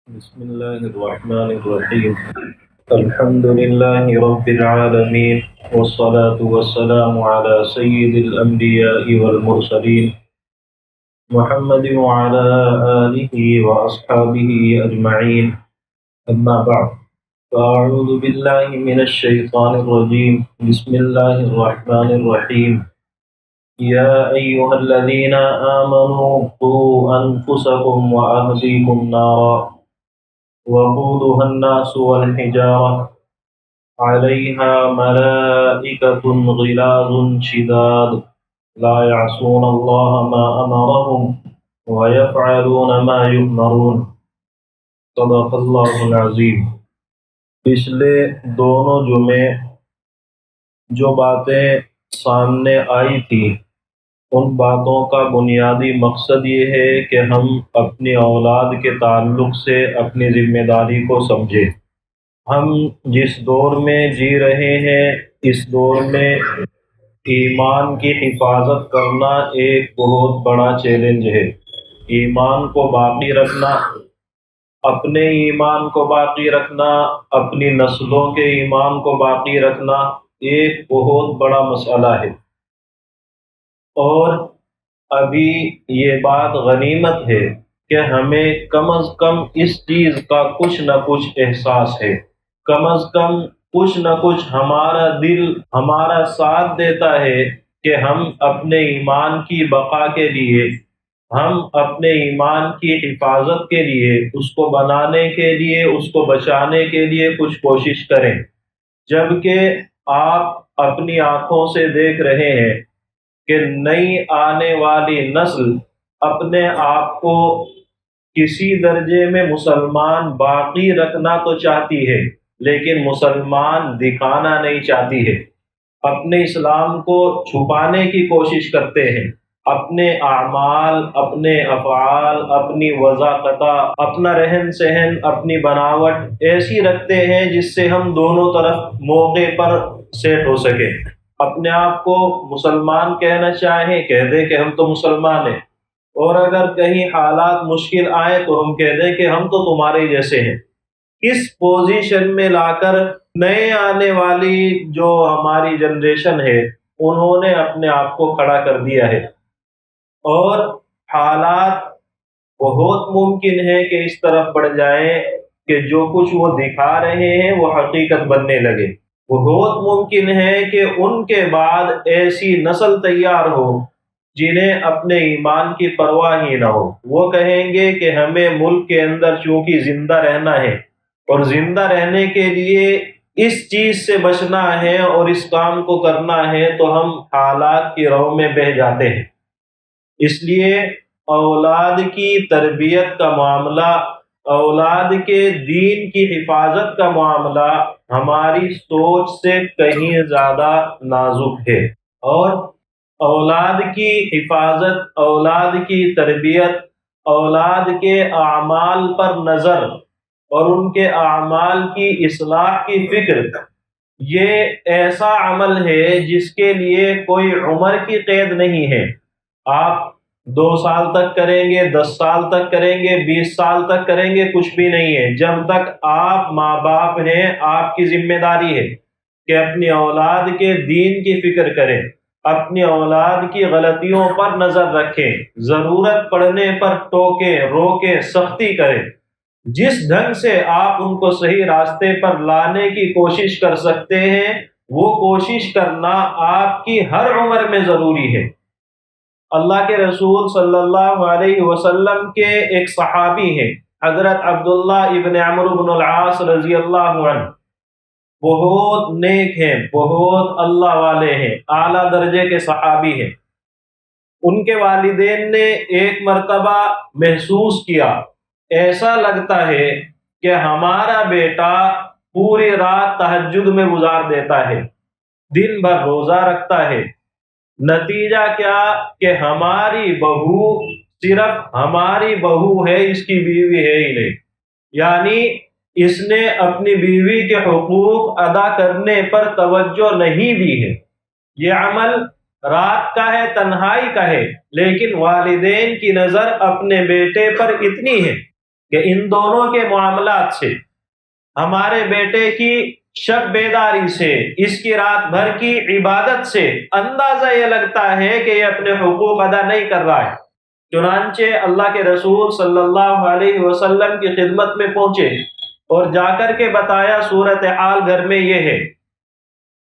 بسم الله الرحمن الرحيم. الحمد لله رب العالمين، والصلاة والسلام على سيد الأنبياء والمرسلين محمد وعلى آله وأصحابه أجمعين. أما بعد، فأعوذ بالله من الشيطان الرجيم. بسم الله الرحمن الرحيم. يا أيها الذين آمنوا قوا أنفسكم وأهليكم نارا وقودها الناس والحجارة عليها ملائكة غلاظ شداد لا يعصون الله ما أمرهم ويفعلون ما يؤمرون. صدق اللہ العظیم. پچھلے دونوں جمعے جو باتیں سامنے آئی تھی ان باتوں کا بنیادی مقصد یہ ہے کہ ہم اپنی اولاد کے تعلق سے اپنی ذمہ داری کو سمجھیں. ہم جس دور میں جی رہے ہیں اس دور میں ایمان کی حفاظت کرنا ایک بہت بڑا چیلنج ہے. ایمان کو باقی رکھنا، اپنے ایمان کو باقی رکھنا، اپنی نسلوں کے ایمان کو باقی رکھنا ایک بہت بڑا مسئلہ ہے. اور ابھی یہ بات غنیمت ہے کہ ہمیں کم از کم اس چیز کا کچھ نہ کچھ احساس ہے، کم از کم کچھ نہ کچھ ہمارا دل ہمارا ساتھ دیتا ہے کہ ہم اپنے ایمان کی بقا کے لیے، ہم اپنے ایمان کی حفاظت کے لیے، اس کو بنانے کے لیے، اس کو بچانے کے لیے کچھ کوشش کریں. جبکہ آپ اپنی آنکھوں سے دیکھ رہے ہیں کہ نئی آنے والی نسل اپنے آپ کو کسی درجے میں مسلمان باقی رکھنا تو چاہتی ہے لیکن مسلمان دکھانا نہیں چاہتی ہے. اپنے اسلام کو چھپانے کی کوشش کرتے ہیں. اپنے اعمال، اپنے افعال، اپنی وضاحت، اپنا رہن سہن، اپنی بناوٹ ایسی رکھتے ہیں جس سے ہم دونوں طرف موقع پر سیٹ ہو سکے. اپنے آپ کو مسلمان کہنا چاہیں کہہ دیں کہ ہم تو مسلمان ہیں، اور اگر کہیں حالات مشکل آئے تو ہم کہہ دیں کہ ہم تو تمہارے جیسے ہیں. اس پوزیشن میں لا کر نئے آنے والی جو ہماری جنریشن ہے انہوں نے اپنے آپ کو کھڑا کر دیا ہے، اور حالات بہت ممکن ہے کہ اس طرف بڑھ جائیں کہ جو کچھ وہ دکھا رہے ہیں وہ حقیقت بننے لگے. بہت ممکن ہے کہ ان کے بعد ایسی نسل تیار ہو جنہیں اپنے ایمان کی پرواہ ہی نہ ہو. وہ کہیں گے کہ ہمیں ملک کے اندر چونکہ زندہ رہنا ہے اور زندہ رہنے کے لیے اس چیز سے بچنا ہے اور اس کام کو کرنا ہے تو ہم حالات کی رو میں بہہ جاتے ہیں. اس لیے اولاد کی تربیت کا معاملہ، اولاد کے دین کی حفاظت کا معاملہ ہماری سوچ سے کہیں زیادہ نازک ہے. اور اولاد کی حفاظت، اولاد کی تربیت، اولاد کے اعمال پر نظر اور ان کے اعمال کی اصلاح کی فکر، یہ ایسا عمل ہے جس کے لیے کوئی عمر کی قید نہیں ہے. آپ 2 سال تک کریں گے، 10 سال تک کریں گے، 20 سال تک کریں گے، کچھ بھی نہیں ہے. جب تک آپ ماں باپ ہیں آپ کی ذمہ داری ہے کہ اپنی اولاد کے دین کی فکر کریں، اپنی اولاد کی غلطیوں پر نظر رکھیں، ضرورت پڑنے پر ٹوکیں، روکیں، سختی کریں. جس ڈھنگ سے آپ ان کو صحیح راستے پر لانے کی کوشش کر سکتے ہیں وہ کوشش کرنا آپ کی ہر عمر میں ضروری ہے. اللہ کے رسول صلی اللہ علیہ وسلم کے ایک صحابی ہیں حضرت عبداللہ ابن عمرو بن العاص رضی اللہ عنہ. بہت نیک ہیں، بہت اللہ والے ہیں، اعلیٰ درجے کے صحابی ہیں. ان کے والدین نے ایک مرتبہ محسوس کیا، ایسا لگتا ہے کہ ہمارا بیٹا پوری رات تہجد میں گزار دیتا ہے، دن بھر روزہ رکھتا ہے. نتیجہ کیا کہ ہماری بہو صرف ہماری بہو ہے، اس کی بیوی ہے ہی نہیں. یعنی اس نے اپنی بیوی کے حقوق ادا کرنے پر توجہ نہیں دی ہے. یہ عمل رات کا ہے، تنہائی کا ہے، لیکن والدین کی نظر اپنے بیٹے پر اتنی ہے کہ ان دونوں کے معاملات سے، ہمارے بیٹے کی شب بیداری سے، اس کی رات بھر کی عبادت سے اندازہ یہ لگتا ہے کہ یہ اپنے حقوق ادا نہیں کر رہا ہے۔ چنانچہ اللہ کے رسول صلی اللہ علیہ وسلم کی خدمت میں پہنچے اور جا کر کے بتایا صورتحال گھر میں یہ ہے۔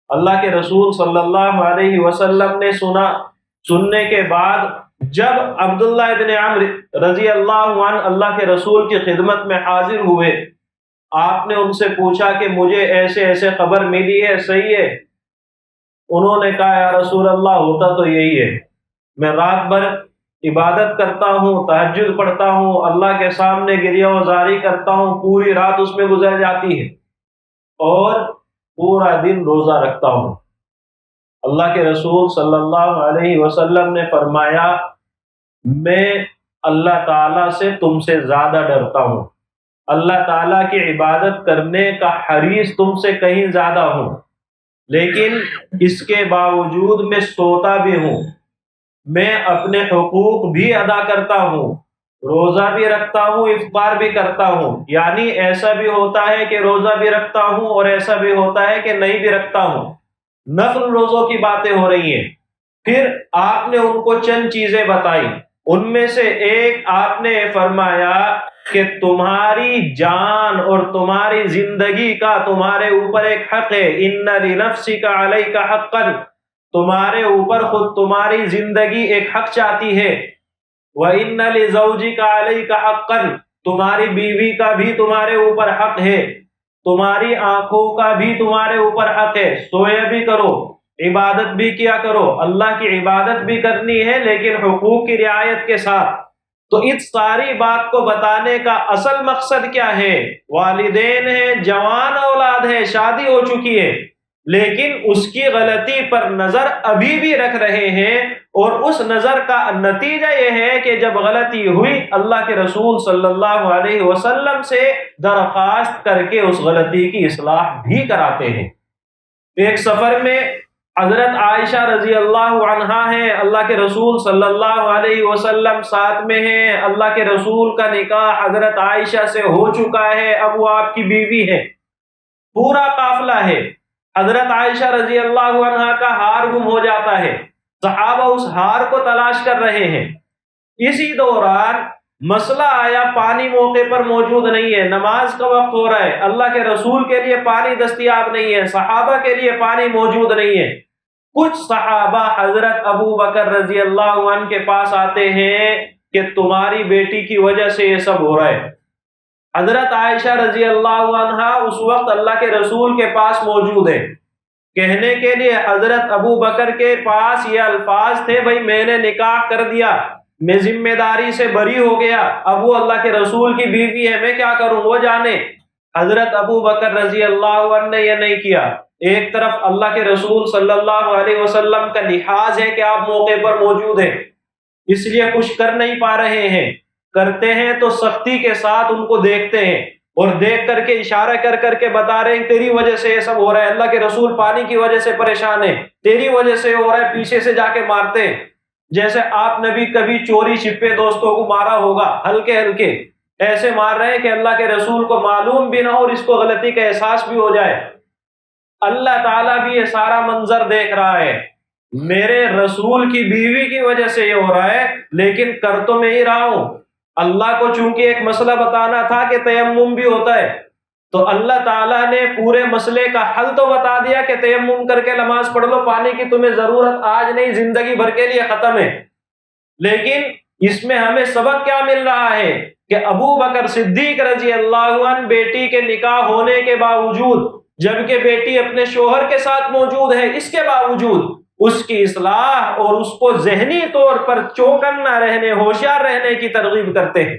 اللہ کے رسول صلی اللہ علیہ وسلم نے سننے کے بعد جب عبداللہ ابن عمرو رضی اللہ عنہ اللہ کے رسول کی خدمت میں حاضر ہوئے، آپ نے ان سے پوچھا کہ مجھے ایسے ایسے خبر ملی ہے، صحیح ہے؟ انہوں نے کہا یا رسول اللہ ہوتا تو یہی ہے، میں رات بھر عبادت کرتا ہوں، تہجد پڑھتا ہوں، اللہ کے سامنے گریہ وزاری کرتا ہوں، پوری رات اس میں گزر جاتی ہے اور پورا دن روزہ رکھتا ہوں۔ اللہ کے رسول صلی اللہ علیہ وسلم نے فرمایا میں اللہ تعالیٰ سے تم سے زیادہ ڈرتا ہوں، اللہ تعالیٰ کی عبادت کرنے کا حریص تم سے کہیں زیادہ ہوں، لیکن اس کے باوجود میں سوتا بھی ہوں، میں اپنے حقوق بھی ادا کرتا ہوں، روزہ بھی رکھتا ہوں، افطار بھی کرتا ہوں، یعنی ایسا بھی ہوتا ہے کہ روزہ بھی رکھتا ہوں اور ایسا بھی ہوتا ہے کہ نہیں بھی رکھتا ہوں، نفل روزوں کی باتیں ہو رہی ہیں۔ پھر آپ نے ان کو چند چیزیں بتائی، ان میں سے ایک آپ نے فرمایا کہ تمہاری جان اور تمہاری زندگی کا تمہارے اوپر ایک حق ہے، ان لنفسک علیک حقا، تمہارے اوپر خود تمہاری زندگی ایک حق چاہتی ہے، وَإِنَّ لِزَوْجِكَ عَلَيْكَ حَقًّا، تمہاری بیوی کا بھی تمہارے اوپر حق ہے، تمہاری آنکھوں کا بھی تمہارے اوپر حق ہے، سویا بھی کرو، عبادت بھی کیا کرو، اللہ کی عبادت بھی کرنی ہے لیکن حقوق کی رعایت کے ساتھ۔ تو اس ساری بات کو بتانے کا اصل مقصد کیا ہے؟ والدین ہیں، جوان اولاد ہے، شادی ہو چکی ہے، لیکن اس کی غلطی پر نظر ابھی بھی رکھ رہے ہیں، اور اس نظر کا نتیجہ یہ ہے کہ جب غلطی ہوئی اللہ کے رسول صلی اللہ علیہ وسلم سے درخواست کر کے اس غلطی کی اصلاح بھی کراتے ہیں۔ ایک سفر میں حضرت عائشہ رضی اللہ عنہا ہیں، اللہ کے رسول صلی اللہ علیہ وسلم ساتھ میں ہیں، اللہ کے رسول کا نکاح حضرت عائشہ سے ہو چکا ہے، اب وہ آپ کی بیوی ہے، پورا قافلہ ہے، حضرت عائشہ رضی اللہ عنہا کا ہار گم ہو جاتا ہے، صحابہ اس ہار کو تلاش کر رہے ہیں، اسی دوران مسئلہ آیا پانی موقع پر موجود نہیں ہے، نماز کا وقت ہو رہا ہے، اللہ کے رسول کے لیے پانی دستیاب نہیں ہے، صحابہ کے لیے پانی موجود نہیں ہے۔ کچھ صحابہ حضرت ابو بکر رضی اللہ عنہ کے پاس آتے ہیں کہ تمہاری بیٹی کی وجہ سے یہ سب ہو رہا ہے۔ حضرت عائشہ رضی اللہ عنہا اس وقت اللہ کے رسول کے پاس موجود ہے، کہنے کے لیے حضرت ابو بکر کے پاس یہ الفاظ تھے، بھائی میں نے نکاح کر دیا، میں ذمہ داری سے بری ہو گیا، اب وہ اللہ کے رسول کی بیوی ہے، میں کیا کروں، وہ جانے۔ حضرت ابو بکر رضی اللہ عنہ نے یہ نہیں کیا، ایک طرف اللہ کے رسول صلی اللہ علیہ وسلم کا لحاظ ہے کہ آپ موقع پر موجود ہیں، اس لیے کچھ کر نہیں پا رہے ہیں، کرتے ہیں تو سختی کے ساتھ ان کو دیکھتے ہیں اور دیکھ کر کے اشارہ کر کر کے بتا رہے ہیں تیری وجہ سے یہ سب ہو رہا ہے، اللہ کے رسول پانی کی وجہ سے پریشان ہے، تیری وجہ سے ہو رہا ہے، پیچھے سے جا کے مارتے ہیں، جیسے آپ نے بھی کبھی چوری چھپے دوستوں کو مارا ہوگا، ہلکے ہلکے ایسے مار رہے ہیں کہ اللہ کے رسول کو معلوم بھی نہ ہو اور اس کو غلطی کا احساس بھی ہو جائے۔ اللہ تعالیٰ بھی یہ سارا منظر دیکھ رہا ہے، میرے رسول کی بیوی کی وجہ سے یہ ہو رہا ہے، لیکن کر تو میں ہی رہا ہوں۔ اللہ کو چونکہ ایک مسئلہ بتانا تھا کہ تیمم بھی ہوتا ہے، تو اللہ تعالیٰ نے پورے مسئلے کا حل تو بتا دیا کہ تیمم کر کے نماز پڑھ لو، پانی کی تمہیں ضرورت آج نہیں، زندگی بھر کے لیے ختم ہے۔ لیکن اس میں ہمیں سبق کیا مل رہا ہے کہ ابو بکر صدیق رضی اللہ عنہ بیٹی کے نکاح ہونے کے باوجود، جبکہ بیٹی اپنے شوہر کے ساتھ موجود ہے، اس کے باوجود اس کی اصلاح اور اس کو ذہنی طور پر چوکنا رہنے، ہوشیار رہنے کی ترغیب کرتے ہیں۔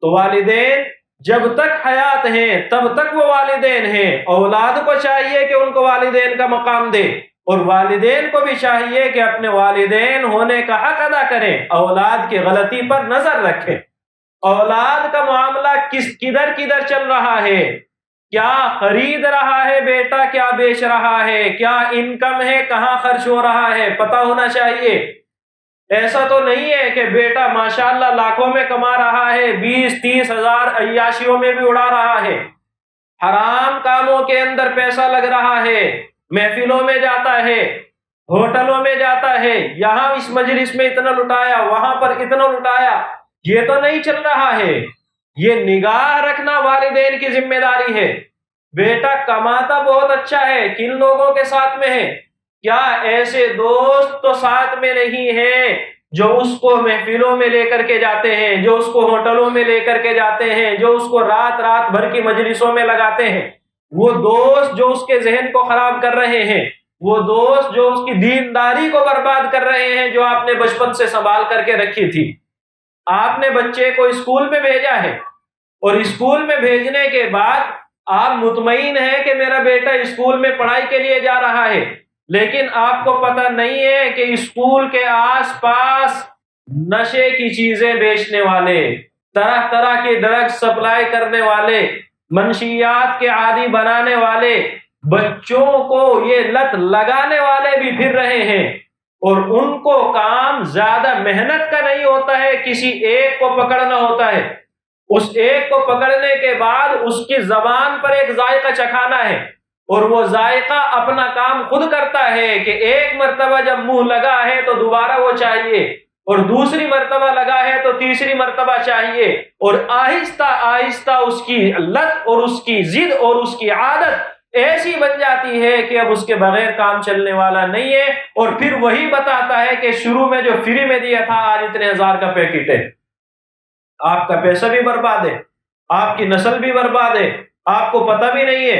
تو والدین جب تک حیات ہیں تب تک وہ والدین ہیں، اولاد کو چاہیے کہ ان کو والدین کا مقام دے، اور والدین کو بھی چاہیے کہ اپنے والدین ہونے کا حق ادا کریں، اولاد کی غلطی پر نظر رکھیں، اولاد کا معاملہ کدھر کدھر چل رہا ہے، کیا خرید رہا ہے بیٹا، کیا بیچ رہا ہے، کیا انکم ہے، کہاں خرچ ہو رہا ہے، پتہ ہونا چاہیے۔ ایسا تو نہیں ہے کہ بیٹا ماشاءاللہ لاکھوں میں کما رہا ہے، 20-30 ہزار عیاشیوں میں بھی اڑا رہا ہے، حرام کاموں کے اندر پیسہ لگ رہا ہے، محفلوں میں جاتا ہے، ہوٹلوں میں جاتا ہے، یہاں اس مجلس میں اتنا لٹایا، وہاں پر اتنا لٹایا، یہ تو نہیں چل رہا ہے۔ یہ نگاہ رکھنا والدین کی ذمہ داری ہے۔ بیٹا کماتا بہت اچھا ہے، کن لوگوں کے ساتھ میں ہے؟ کیا ایسے دوست تو ساتھ میں نہیں ہیں جو اس کو محفلوں میں لے کر کے جاتے ہیں، جو اس کو ہوٹلوں میں لے کر کے جاتے ہیں، جو اس کو رات رات بھر کی مجلسوں میں لگاتے ہیں؟ وہ دوست جو اس کے ذہن کو خراب کر رہے ہیں، وہ دوست جو اس کی دینداری کو برباد کر رہے ہیں، جو آپ نے بچپن سے سنبھال کر کے رکھی تھی۔ آپ نے بچے کو اسکول میں بھیجا ہے، اور اسکول میں بھیجنے کے بعد آپ مطمئن ہیں کہ میرا بیٹا اسکول میں پڑھائی کے لیے جا رہا ہے، لیکن آپ کو پتہ نہیں ہے کہ اسکول کے آس پاس نشے کی چیزیں بیچنے والے، طرح طرح کی ڈرگ سپلائی کرنے والے، منشیات کے عادی بنانے والے، بچوں کو یہ لت لگانے والے بھی پھر رہے ہیں، اور ان کو کام زیادہ محنت کا نہیں ہوتا ہے، کسی ایک کو پکڑنا ہوتا ہے، اس ایک کو پکڑنے کے بعد اس کی زبان پر ایک ذائقہ چکھانا ہے، اور وہ ذائقہ اپنا کام خود کرتا ہے کہ ایک مرتبہ جب منہ لگا ہے تو دوبارہ وہ چاہیے، اور دوسری مرتبہ لگا ہے تو تیسری مرتبہ چاہیے، اور آہستہ آہستہ اس کی لت اور اس کی ضد اور اس کی عادت ایسی بن جاتی ہے کہ اب اس کے بغیر کام چلنے والا نہیں ہے، اور پھر وہی بتاتا ہے کہ شروع میں جو فری میں دیا تھا آج اتنے ہزار کا پیکٹ ہے۔ آپ کا پیسہ بھی برباد ہے، آپ کی نسل بھی برباد ہے، آپ کو پتہ بھی نہیں ہے۔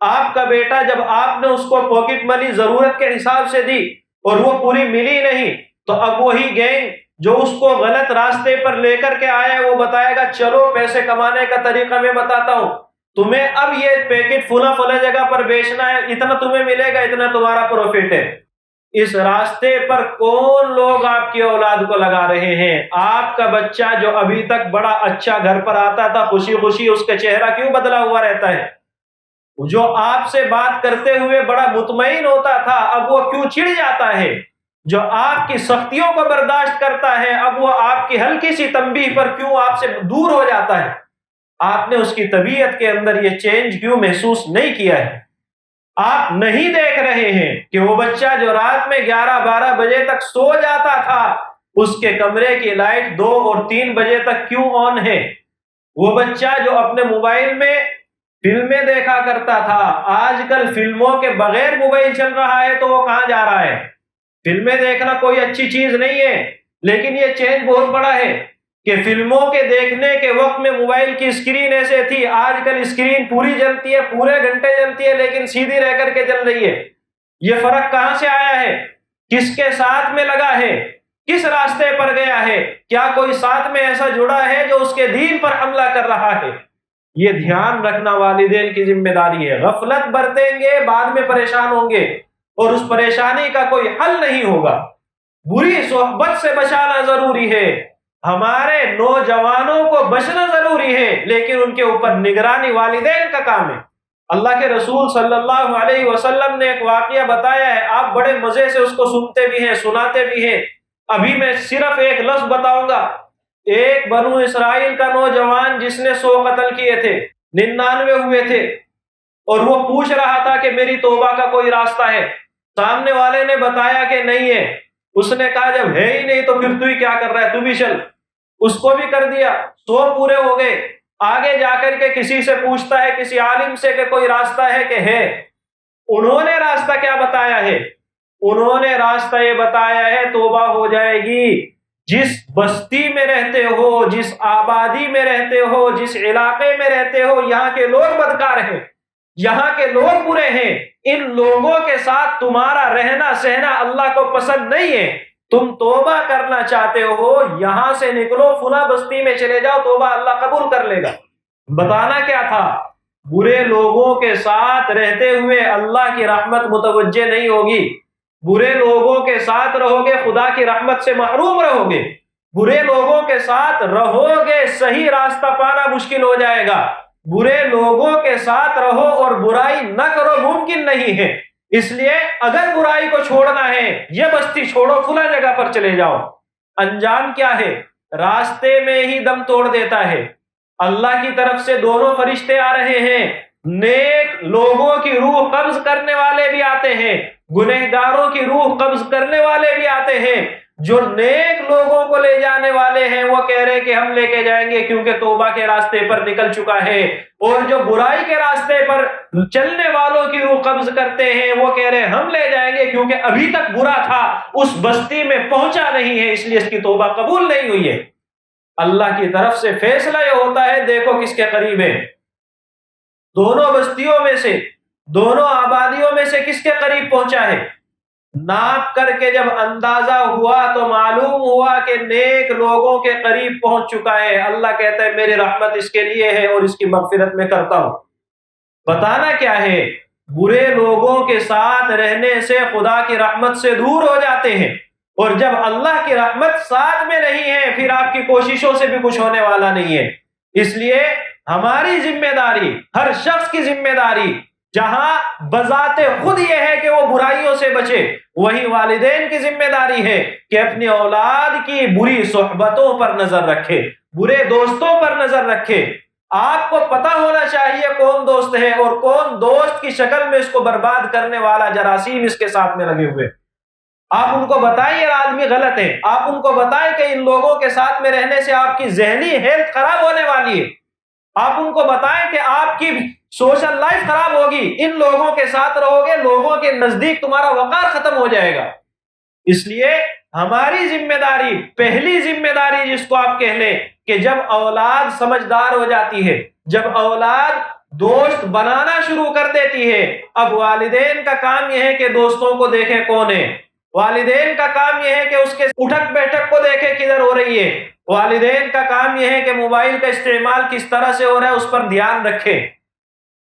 آپ کا بیٹا جب آپ نے اس کو پاکٹ منی ضرورت کے حساب سے دی اور وہ پوری ملی نہیں، تو اب وہی گینگ جو اس کو غلط راستے پر لے کر کے آیا ہے وہ بتائے گا چلو پیسے کمانے کا طریقہ میں بتاتا ہوں، تمہیں اب یہ پیکٹ فلاں جگہ پر بیچنا ہے، اتنا تمہیں ملے گا، اتنا تمہارا پروفٹ ہے۔ اس راستے پر کون لوگ آپ کی اولاد کو لگا رہے ہیں؟ آپ کا بچہ جو ابھی تک بڑا اچھا گھر پر آتا تھا، خوشی خوشی اس کا چہرہ کیوں بدلا ہوا رہتا ہے؟ جو آپ سے بات کرتے ہوئے بڑا مطمئن ہوتا تھا اب وہ کیوں چڑ جاتا ہے؟ جو آپ کی سختیوں کو برداشت کرتا ہے اب وہ آپ کی ہلکی سی تنبیہ پر کیوں آپ سے دور ہو جاتا ہے؟ آپ نے اس کی طبیعت کے اندر یہ چینج کیوں محسوس نہیں کیا ہے؟ آپ نہیں دیکھ رہے ہیں کہ وہ بچہ جو رات میں 11-12 بجے تک سو جاتا تھا، اس کے کمرے کی لائٹ 2 اور 3 بجے تک کیوں آن ہے؟ وہ بچہ جو اپنے موبائل میں فلمیں دیکھا کرتا تھا، آج کل فلموں کے بغیر موبائل چل رہا ہے تو وہ کہاں جا رہا ہے؟ فلمیں دیکھنا کوئی اچھی چیز نہیں ہے، لیکن یہ چینج بہت بڑا ہے کہ فلموں کے دیکھنے کے وقت میں موبائل کی اسکرین ایسے تھی، آج کل اسکرین پوری جلتی ہے، پورے گھنٹے جلتی ہے، لیکن سیدھی رہ کر کے چل رہی ہے۔ یہ فرق کہاں سے آیا ہے؟ کس کے ساتھ میں لگا ہے؟ کس راستے پر گیا ہے؟ کیا کوئی ساتھ میں ایسا جڑا ہے جو اس کے دین پر حملہ کر رہا ہے؟ یہ دھیان رکھنا والدین کی ذمہ داری ہے۔ غفلت برتیں گے بعد میں پریشان ہوں گے، اور اس پریشانی کا کوئی حل نہیں ہوگا۔ بری صحبت سے بچانا ضروری ہے، ہمارے نوجوانوں کو بچنا ضروری ہے، لیکن ان کے اوپر نگرانی والدین کا کام ہے۔ اللہ کے رسول صلی اللہ علیہ وسلم نے ایک واقعہ بتایا ہے، آپ بڑے مزے سے اس کو سنتے بھی ہیں، سناتے بھی ہیں۔ ابھی میں صرف ایک لفظ بتاؤں گا۔ ایک بنو اسرائیل کا نوجوان جس نے 100 قتل کیے تھے، 99 ہوئے تھے، اور وہ پوچھ رہا تھا کہ میری توبہ کا کوئی راستہ ہے؟ سامنے والے نے بتایا کہ نہیں ہے۔ اس نے کہا جب ہے ہی نہیں تو پھر تو ہی کیا کر رہا ہے، تو بھی چل۔ اس کو بھی کر دیا، 100 پورے ہو گئے۔ آگے جا کر کے کسی سے پوچھتا ہے، کسی عالم سے کہ کوئی راستہ ہے کہ ہے؟ انہوں نے راستہ کیا بتایا ہے؟ انہوں نے راستہ یہ بتایا ہے توبہ ہو جائے گی۔ جس بستی میں رہتے ہو، جس آبادی میں رہتے ہو، جس علاقے میں رہتے ہو، یہاں کے لوگ بدکار ہیں، یہاں کے لوگ برے ہیں، ان لوگوں کے ساتھ تمہارا رہنا سہنا اللہ کو پسند نہیں ہے۔ تم توبہ کرنا چاہتے ہو، یہاں سے نکلو، فلاں بستی میں چلے جاؤ، توبہ اللہ قبول کر لے گا۔ بتانا کیا تھا؟ برے لوگوں کے ساتھ رہتے ہوئے اللہ کی رحمت متوجہ نہیں ہوگی۔ برے لوگوں کے ساتھ رہو گے، خدا کی رحمت سے محروم رہو گے۔ برے لوگوں کے ساتھ رہو گے، صحیح راستہ پانا مشکل ہو جائے گا۔ برے لوگوں کے ساتھ رہو اور برائی نہ کرو، ممکن نہیں ہے۔ اس لیے اگر برائی کو چھوڑنا ہے، یہ بستی چھوڑو، فلاں جگہ پر چلے جاؤ، انجام کیا ہے؟ راستے میں ہی دم توڑ دیتا ہے۔ اللہ کی طرف سے دونوں فرشتے آ رہے ہیں، نیک لوگوں کی روح قبض کرنے والے بھی آتے ہیں، گنہگاروں کی روح قبض کرنے والے بھی آتے ہیں۔ جو نیک لوگوں کو لے جانے والے ہیں وہ کہہ رہے کہ ہم لے کے جائیں گے کیونکہ توبہ کے راستے پر نکل چکا ہے، اور جو برائی کے راستے پر چلنے والوں کی روح قبض کرتے ہیں وہ کہہ رہے ہم لے جائیں گے کیونکہ ابھی تک برا تھا، اس بستی میں پہنچا نہیں ہے، اس لیے اس کی توبہ قبول نہیں ہوئی ہے۔ اللہ کی طرف سے فیصلہ یہ ہوتا ہے، دیکھو کس کے قریب ہے، دونوں بستیوں میں سے، دونوں آبادیوں میں سے کس کے قریب پہنچا ہے۔ ناپ کر کے جب اندازہ ہوا تو معلوم ہوا کہ نیک لوگوں کے قریب پہنچ چکا ہے۔ اللہ کہتا ہے میری رحمت اس کے لیے ہے اور اس کی مغفرت میں کرتا ہوں۔ بتانا کیا ہے؟ برے لوگوں کے ساتھ رہنے سے خدا کی رحمت سے دور ہو جاتے ہیں، اور جب اللہ کی رحمت ساتھ میں نہیں ہے پھر آپ کی کوششوں سے بھی کچھ ہونے والا نہیں ہے۔ اس لیے ہماری ذمہ داری، ہر شخص کی ذمہ داری، جہاں بذات خود یہ ہے کہ وہ برائیوں سے بچے، وہی والدین کی ذمہ داری ہے کہ اپنی اولاد کی بری صحبتوں پر نظر رکھے، برے دوستوں پر نظر رکھے۔ آپ کو پتا ہونا چاہیے کون دوست ہے اور کون دوست کی شکل میں اس کو برباد کرنے والا جراثیم اس کے ساتھ میں لگے ہوئے۔ آپ ان کو بتائیں یہ آدمی غلط ہے، آپ ان کو بتائیں کہ ان لوگوں کے ساتھ میں رہنے سے آپ کی ذہنی ہیلتھ خراب ہونے والی ہے، آپ ان کو بتائیں کہ آپ کی سوشل لائف خراب ہوگی، ان لوگوں کے ساتھ رہو گے، لوگوں کے نزدیک تمہارا وقار ختم ہو جائے گا۔ اس لیے ہماری ذمہ داری، پہلی ذمہ داری جس کو آپ کہہ لیں کہ جب اولاد سمجھدار ہو جاتی ہے، جب اولاد دوست بنانا شروع کر دیتی ہے، اب والدین کا کام یہ ہے کہ دوستوں کو دیکھیں کون ہے، والدین کا کام یہ ہے کہ اس کے اٹھک بیٹھک کو دیکھیں کدھر ہو رہی ہے، والدین کا کام یہ ہے کہ موبائل کا استعمال کس طرح سے ہو رہا ہے اس پر دھیان رکھیں۔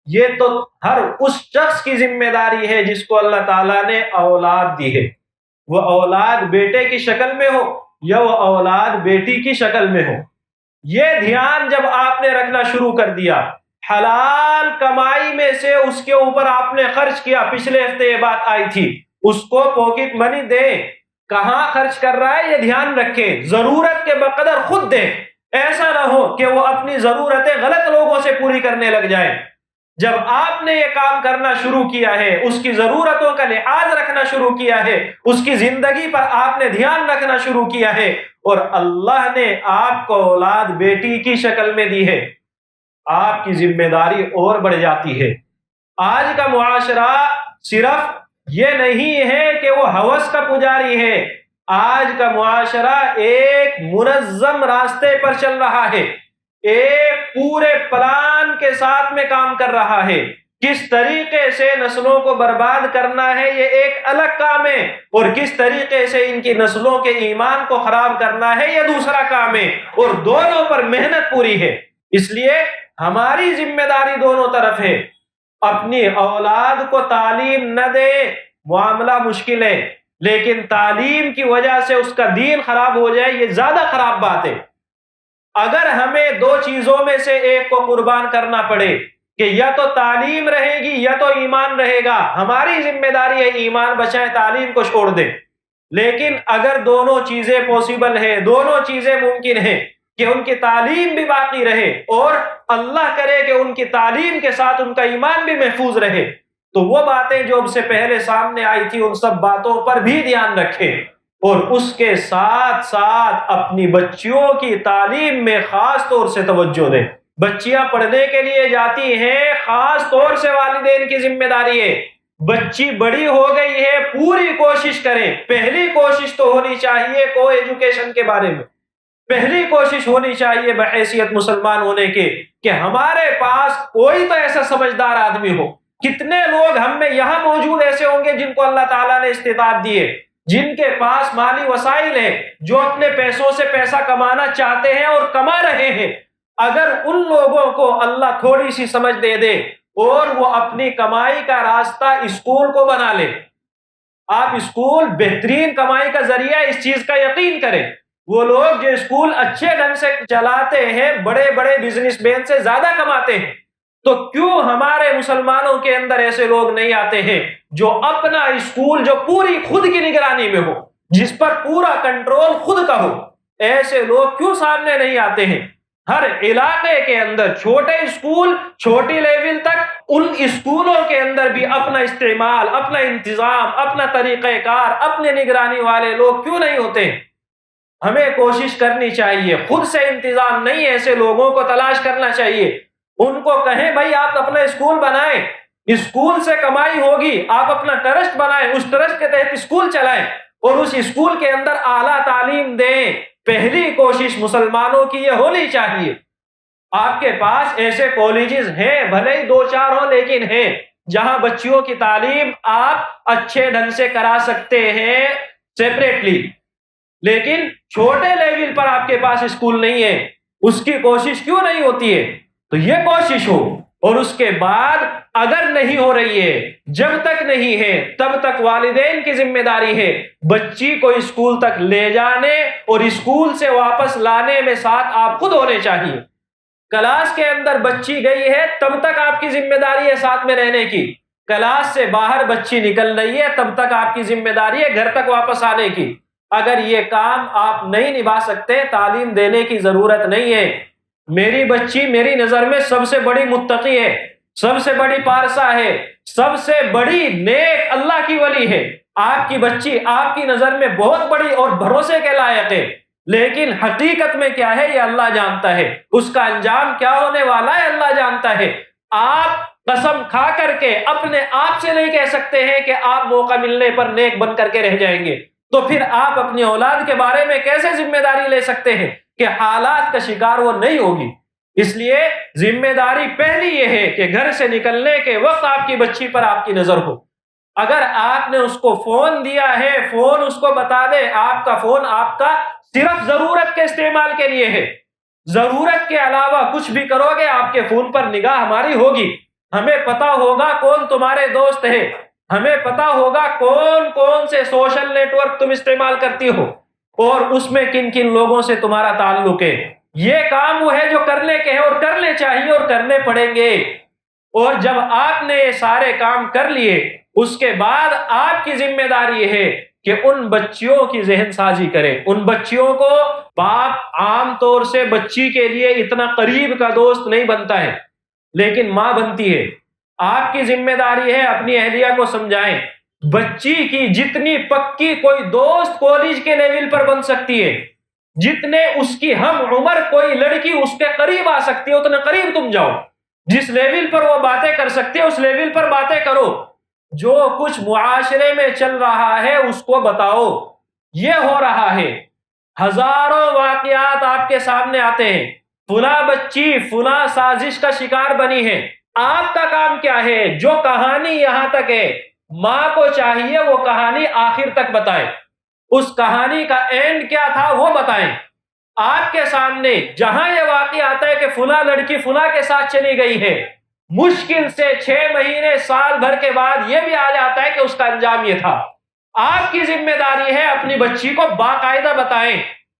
یہ تو ہر اس شخص کی ذمہ داری ہے جس کو اللہ تعالیٰ نے اولاد دی ہے، وہ اولاد بیٹے کی شکل میں ہو یا وہ اولاد بیٹی کی شکل میں ہو۔ یہ دھیان جب آپ نے رکھنا شروع کر دیا، حلال کمائی میں سے اس کے اوپر آپ نے خرچ کیا، پچھلے ہفتے یہ بات آئی تھی، اس کو پاکٹ منی دیں، کہاں خرچ کر رہا ہے یہ دھیان رکھیں، ضرورت کے بقدر خود دیں، ایسا نہ ہو کہ وہ اپنی ضرورتیں غلط لوگوں سے پوری کرنے لگ جائیں۔ جب آپ نے یہ کام کرنا شروع کیا ہے، اس کی ضرورتوں کا لحاظ رکھنا شروع کیا ہے، اس کی زندگی پر آپ نے دھیان رکھنا شروع کیا ہے، اور اللہ نے آپ کو اولاد بیٹی کی شکل میں دی ہے، آپ کی ذمہ داری اور بڑھ جاتی ہے۔ آج کا معاشرہ صرف یہ نہیں ہے کہ وہ ہوس کا پجاری ہے، آج کا معاشرہ ایک منظم راستے پر چل رہا ہے، ایک پورے پلان کے ساتھ میں کام کر رہا ہے۔ کس طریقے سے نسلوں کو برباد کرنا ہے یہ ایک الگ کام ہے، اور کس طریقے سے ان کی نسلوں کے ایمان کو خراب کرنا ہے یہ دوسرا کام ہے، اور دونوں پر محنت پوری ہے۔ اس لیے ہماری ذمہ داری دونوں طرف ہے۔ اپنی اولاد کو تعلیم نہ دے، معاملہ مشکل ہے، لیکن تعلیم کی وجہ سے اس کا دین خراب ہو جائے یہ زیادہ خراب بات ہے۔ اگر ہمیں دو چیزوں میں سے ایک کو قربان کرنا پڑے کہ یا تو تعلیم رہے گی یا تو ایمان رہے گا، ہماری ذمہ داری ہے ایمان بچائیں، تعلیم کو چھوڑ دیں۔ لیکن اگر دونوں چیزیں پاسبل ہیں، دونوں چیزیں ممکن ہیں کہ ان کی تعلیم بھی باقی رہے اور اللہ کرے کہ ان کی تعلیم کے ساتھ ان کا ایمان بھی محفوظ رہے، تو وہ باتیں جو اب سے پہلے سامنے آئی تھی ان سب باتوں پر بھی دھیان رکھیں، اور اس کے ساتھ ساتھ اپنی بچیوں کی تعلیم میں خاص طور سے توجہ دیں۔ بچیاں پڑھنے کے لیے جاتی ہیں، خاص طور سے والدین کی ذمہ داری ہے۔ بچی بڑی ہو گئی ہے، پوری کوشش کریں، پہلی کوشش تو ہونی چاہیے کو ایجوکیشن کے بارے میں، پہلی کوشش ہونی چاہیے بحیثیت مسلمان ہونے کے کہ ہمارے پاس کوئی تو ایسا سمجھدار آدمی ہو۔ کتنے لوگ ہم میں یہاں موجود ایسے ہوں گے جن کو اللہ تعالیٰ نے استطاعت دی ہے، جن کے پاس مالی وسائل ہیں، جو اپنے پیسوں سے پیسہ کمانا چاہتے ہیں اور کما رہے ہیں۔ اگر ان لوگوں کو اللہ تھوڑی سی سمجھ دے دے اور وہ اپنی کمائی کا راستہ اسکول کو بنا لے، آپ اسکول بہترین کمائی کا ذریعہ، اس چیز کا یقین کریں۔ وہ لوگ جو اسکول اچھے ڈھنگ سے چلاتے ہیں بڑے بڑے بزنس مین سے زیادہ کماتے ہیں، تو کیوں ہمارے مسلمانوں کے اندر ایسے لوگ نہیں آتے ہیں جو اپنا اسکول جو پوری خود کی نگرانی میں ہو، جس پر پورا کنٹرول خود کا ہو؟ ایسے لوگ کیوں سامنے نہیں آتے ہیں؟ ہر علاقے کے اندر چھوٹے اسکول، چھوٹی لیول تک، ان اسکولوں کے اندر بھی اپنا استعمال، اپنا انتظام، اپنا طریقہ کار، اپنے نگرانی والے لوگ کیوں نہیں ہوتے؟ ہمیں کوشش کرنی چاہیے، خود سے انتظام نہیں، ایسے لوگوں کو تلاش کرنا چاہیے، ان کو کہیں بھائی آپ اپنا اسکول بنائیں، اسکول سے کمائی ہوگی، آپ اپنا ٹرسٹ بنائیں، اس ٹرسٹ کے تحت اسکول چلائیں اور اس اسکول کے اندر اعلیٰ تعلیم دیں۔ پہلی کوشش مسلمانوں کی یہ ہونی چاہیے۔ آپ کے پاس ایسے کالجز ہیں، بھلے ہی 2-4 ہوں لیکن ہیں، جہاں بچیوں کی تعلیم آپ اچھے ڈھنگ سے کرا سکتے ہیں سیپریٹلی، لیکن چھوٹے لیول پر آپ کے پاس اسکول نہیں ہے، اس کی کوشش کیوں نہیں ہوتی ہے؟ تو یہ کوشش ہو، اور اس کے بعد اگر نہیں ہو رہی ہے، جب تک نہیں ہے تب تک والدین کی ذمہ داری ہے بچی کو اسکول تک لے جانے اور اسکول سے واپس لانے میں ساتھ آپ خود ہونے چاہیے۔ کلاس کے اندر بچی گئی ہے تب تک آپ کی ذمہ داری ہے ساتھ میں رہنے کی، کلاس سے باہر بچی نکل رہی ہے تب تک آپ کی ذمہ داری ہے گھر تک واپس آنے کی۔ اگر یہ کام آپ نہیں نبھا سکتے، تعلیم دینے کی ضرورت نہیں ہے۔ میری بچی میری نظر میں سب سے بڑی متقی ہے، سب سے بڑی پارسا ہے، سب سے بڑی نیک اللہ کی ولی ہے۔ آپ کی بچی آپ کی نظر میں بہت بڑی اور بھروسے کے لائق ہے، لیکن حقیقت میں کیا ہے یہ اللہ جانتا ہے، اس کا انجام کیا ہونے والا ہے اللہ جانتا ہے۔ آپ قسم کھا کر کے اپنے آپ سے نہیں کہہ سکتے ہیں کہ آپ موقع ملنے پر نیک بن کر کے رہ جائیں گے، تو پھر آپ اپنی اولاد کے بارے میں کیسے ذمہ داری لے سکتے ہیں کہ حالات کا شکار وہ نہیں ہوگی؟ اس لیے ذمہ داری پہلی یہ ہے کہ گھر سے نکلنے کے وقت آپ کی بچی پر آپ کی نظر ہو۔ اگر آپ نے اس کو فون دیا ہے، فون اس کو بتا دے آپ کا فون آپ کا صرف ضرورت کے استعمال کے لیے ہے، ضرورت کے علاوہ کچھ بھی کرو گے آپ کے فون پر نگاہ ہماری ہوگی، ہمیں پتا ہوگا کون تمہارے دوست ہے، ہمیں پتا ہوگا کون کون سے سوشل نیٹ ورک تم استعمال کرتی ہو اور اس میں کن کن لوگوں سے تمہارا تعلق ہے۔ یہ کام وہ ہے جو کرنے کے ہیں اور کرنے چاہیے اور کرنے پڑیں گے۔ اور جب آپ نے یہ سارے کام کر لیے، اس کے بعد آپ کی ذمہ داری ہے کہ ان بچیوں کی ذہن سازی کرے۔ ان بچیوں کو باپ عام طور سے بچی کے لیے اتنا قریب کا دوست نہیں بنتا ہے، لیکن ماں بنتی ہے۔ آپ کی ذمہ داری ہے اپنی اہلیہ کو سمجھائیں، بچی کی جتنی پکی کوئی دوست کالج کے لیول پر بن سکتی ہے، جتنے اس کی ہم عمر کوئی لڑکی اس کے قریب آ سکتی ہے، اتنے قریب تم جاؤ۔ جس لیول پر وہ باتیں کر سکتی ہے اس لیول پر باتیں کرو۔ جو کچھ معاشرے میں چل رہا ہے اس کو بتاؤ، یہ ہو رہا ہے۔ ہزاروں واقعات آپ کے سامنے آتے ہیں، فلاں بچی فلاں سازش کا شکار بنی ہے۔ آپ کا کام کیا ہے؟ جو کہانی یہاں تک ہے، ماں کو چاہیے وہ کہانی آخر تک بتائے، اس کہانی کا اینڈ کیا تھا وہ بتائیں۔ آپ کے سامنے جہاں یہ واقعہ آتا ہے کہ فلاں لڑکی فلاں کے ساتھ چلی گئی ہے، مشکل سے 6 مہینے سال بھر کے بعد یہ بھی آ جاتا ہے کہ اس کا انجام یہ تھا۔ آپ کی ذمہ داری ہے اپنی بچی کو باقاعدہ بتائیں۔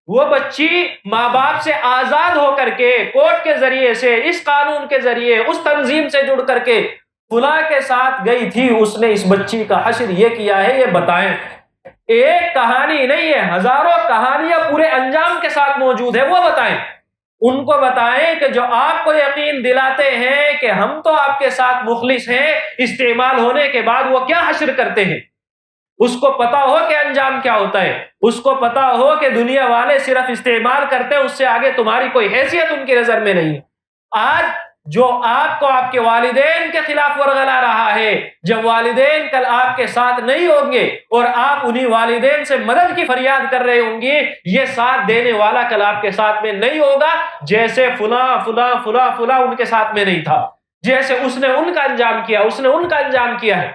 وہ بچی ماں باپ سے آزاد ہو کر کے کورٹ کے ذریعے سے، اس قانون کے ذریعے، اس تنظیم سے جڑ کر کے فلاں کے ساتھ گئی تھی، اس نے اس بچی کا حشر یہ کیا ہے، یہ بتائیں۔ ایک کہانی نہیں ہے، ہزاروں کہانیاں پورے انجام کے ساتھ موجود ہے، وہ بتائیں۔ ان کو بتائیں کہ جو آپ کو یقین دلاتے ہیں کہ ہم تو آپ کے ساتھ مخلص ہیں، استعمال ہونے کے بعد وہ کیا حشر کرتے ہیں، اس کو پتا ہو کہ انجام کیا ہوتا ہے، اس کو پتا ہو کہ دنیا والے صرف استعمال کرتے ہیں، اس سے آگے تمہاری کوئی حیثیت ان کی نظر میں نہیں ہے۔ آج جو آپ کو آپ کے والدین کے خلاف ورغلا رہا ہے، جب والدین کل آپ کے ساتھ نہیں ہوں گے اور آپ انہی والدین سے مدد کی فریاد کر رہے ہوں گے، یہ ساتھ دینے والا کل آپ کے ساتھ میں نہیں ہوگا، جیسے فلاں فلاں فلاں فلاں ان کے ساتھ میں نہیں تھا، جیسے اس نے ان کا انجام کیا، اس نے ان کا انجام کیا ہے۔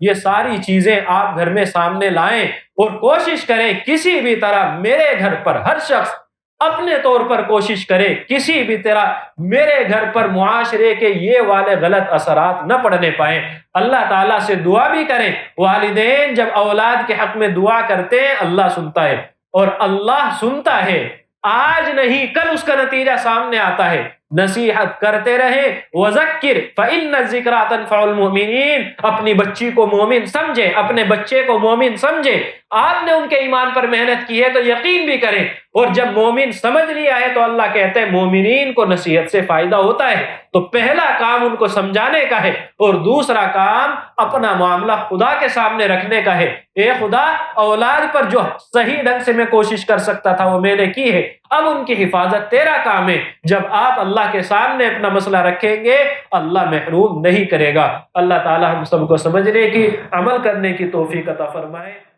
یہ ساری چیزیں آپ گھر میں سامنے لائیں اور کوشش کریں کسی بھی طرح میرے گھر پر ہر شخص اپنے طور پر کوشش کرے کسی بھی طرح میرے گھر پر معاشرے کے یہ والے غلط اثرات نہ پڑنے پائیں۔ اللہ تعالیٰ سے دعا بھی کریں، والدین جب اولاد کے حق میں دعا کرتے ہیں اللہ سنتا ہے، اور اللہ سنتا ہے، آج نہیں کل اس کا نتیجہ سامنے آتا ہے۔ نصیحت کرتے رہیں. وذکر فإن الذکریٰ تنفع المؤمنین، اپنی بچی کو مومن سمجھے، اپنے بچے کو مومن سمجھے. آپ نے ان کے ایمان پر محنت کی ہے تو یقین بھی کریں، اور جب مومن سمجھ لیا ہے تو اللہ کہتے ہیں مومنین کو نصیحت سے فائدہ ہوتا ہے. تو پہلا کام ان کو سمجھانے کا ہے، اور دوسرا کام اپنا معاملہ خدا کے سامنے رکھنے کا ہے. اے خدا، اولاد پر جو صحیح ڈھنگ سے میں کوشش کر سکتا تھا وہ میں نے کی ہے، اب ان کی حفاظت تیرا کام ہے. جب آپ اللہ کے سامنے اپنا مسئلہ رکھیں گے اللہ محروم نہیں کرے گا. اللہ تعالی ہم سب کو سمجھنے کی، عمل کرنے کی توفیق عطا فرمائے.